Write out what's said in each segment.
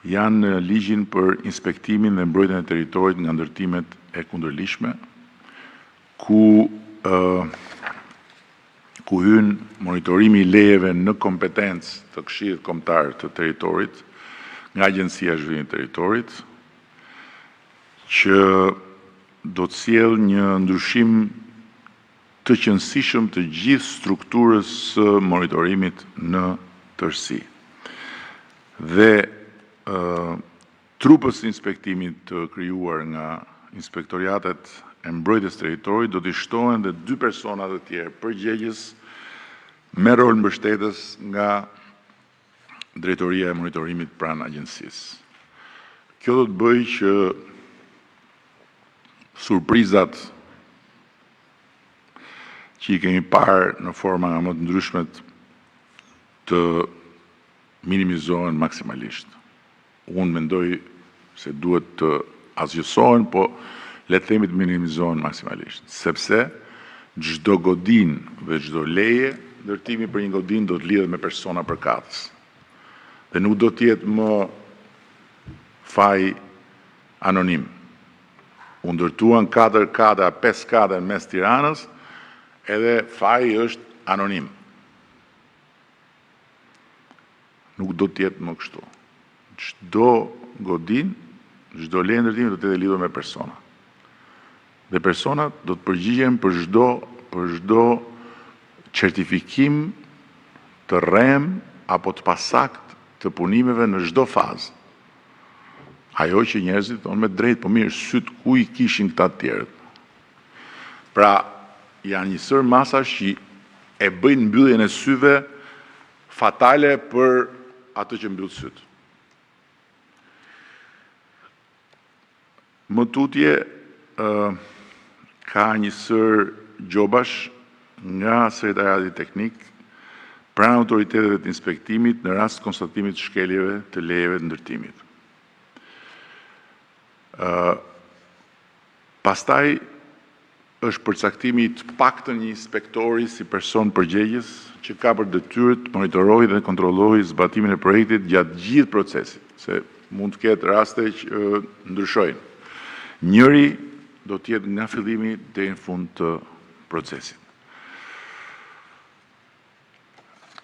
janë në ligjin për inspektimin dhe mbrojtjen e territorit nga ndërtimet e kundërligjshme, ku hyn monitorimi I lejeve në kompetencë të Këshillit Kombëtar të Territorit nga Agjencia e Zhvillimit të Territorit, që do të sjellë një ndryshim të qëndrueshëm të gjithë strukturës së monitorimit në tërësi. Dhe trupës së inspektimit të krijuar nga inspektoriatet e mbrojtjes territorit do t'i shtohen dhe 2 persona të tjerë përgjegjës me rol mbështetës nga Drejtoria e Monitorimit pranë agjencisë. Kjo do të bëjë që surprizat që I kemi parë në forma nga më të ndryshmet të minimizohen maksimalisht. Unë mendoj se duhet të asgjësohen, po le të themi të minimizohen maksimalisht, sepse çdo godinë dhe çdo leje, ndërtimi për një godinë do të lidhet me persona përkatës. Dhe nuk do të jetë më faj anonim. U ndërtuan 4 kada, 5 kada në mes Tiranës, edhe faji është anonim. Nuk do të jetë më kështu. Çdo godinë, çdo leje ndërtimi do të jetë lidhur me persona. Dhe personat do të përgjigjen për çdo certifikim të rrem apo të pasakt të punimeve në çdo fazë. Ajo që njerëzit thonë me drejt, po mirë, syt ku I kishin këta të tjerët. Pra, janë një sër masash që e bëjnë mbylljen e syve fatale për atë që mbyll syt. Më tutje ka një sër gjobash nga Sekretariati Teknik pranë autoriteteve të inspektimit në rast konstatimit të shkeljeve të lejeve të ndërtimit. Pastaj është përcaktimi të paktën një inspektori si person përgjegjës që ka për detyrë të monitorojë dhe kontrollojë zbatimin e projektit gjatë gjithë procesit, se mund të ketë raste që ndryshojnë. Njëri do të jetë nga fillimi deri në fund të procesit.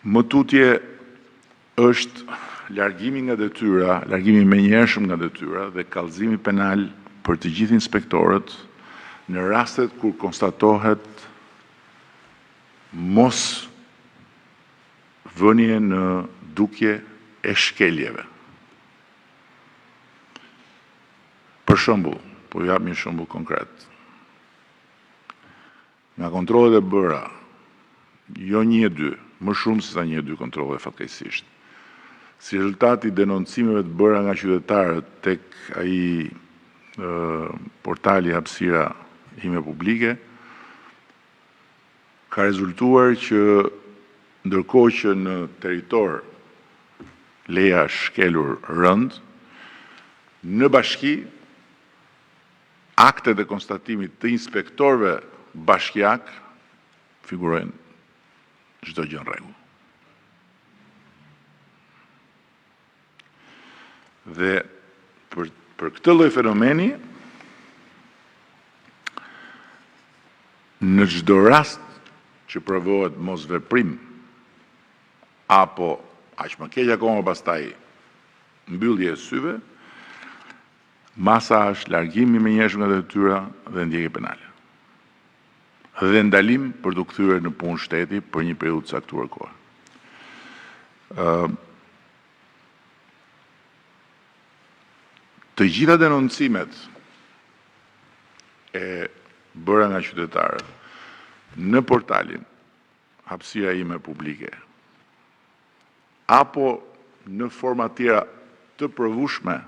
Më tutje është largimi nga detyra, largimi menjëhershëm nga detyra dhe kallëzimi penal për të gjithë inspektorët në rastet kur konstatohet mos vënie në dukje e shkeljeve. Për shembull, po jap një shembull konkret. Nga kontrollet e bëra, jo 1 e 2, më shumë se sa 1 e 2 kontrolle fatkeqësisht. Si rezultati I denoncimeve të bëra nga qytetarët tek ai portali hapësira ime publike, ka rezultuar që ndërkohë që në territor leja shkelur rënd, në bashki aktet e konstatimit të inspektorëve bashkiak figurojnë çdo gjë në rregull. Dhe për këtë lloj fenomeni, në çdo rast që provohet mosveprim apo aq më keq akoma pastaj mbyllje e syve, masa është largimi menjëhershëm nga detyra dhe ndjekje penale. Dhe ndalim për të kthyer në punë shteti për një periudhë të caktuar kohe. Të gjitha denoncimet e bëra nga qytetarët në portalin hapësira ime publike apo në forma tjera të provueshme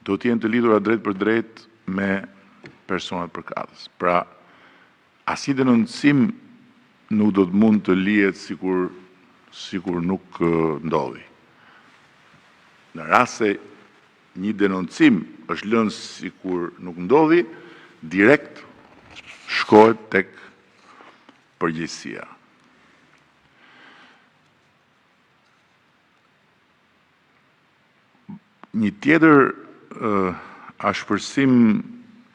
do të jenë të lidhura drejt për drejt me personat përkatës. Pra, asnjë denoncim nuk do të mund të lihet sikur nuk ndodhi. Në rast se një denoncim është lënë sikur nuk ndodhi, direkt shkohet tek përgjegjësia. Një tjetër ashpërsim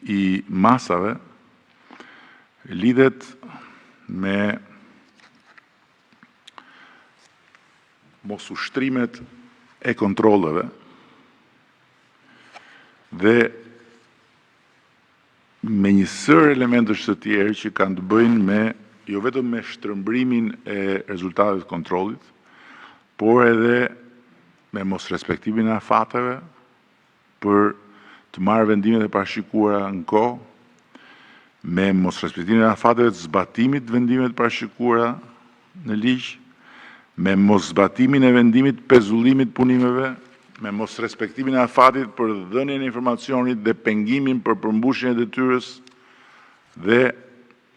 i masave lidhet me mosushtrimet e kontrolleve dhe me një sër elementësh të tjerë që kanë të bëjnë me jo vetëm me shtrëmbrimin e rezultateve të kontrollit, por edhe me mos respektimin e afateve për të marrë vendimet e parashikuara në kohë, me mos respektimin e afateve të zbatimit të vendimeve të parashikuara në ligj, me mos zbatimin e vendimit të pezullimit punimeve, me mos respektimin e afatit për dhënien e informacionit dhe pengimin për përmbushjen e detyrës dhe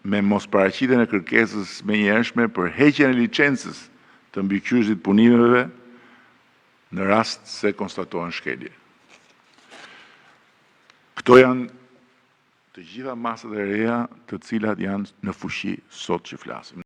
me mos paraqitjen e kërkesës menjëhershme për heqjen e licencës të mbikëqyrësit punimeve në rast se konstatohen shkelje. Këto janë të gjitha masat e reja të cilat janë në fuqi sot që flasim.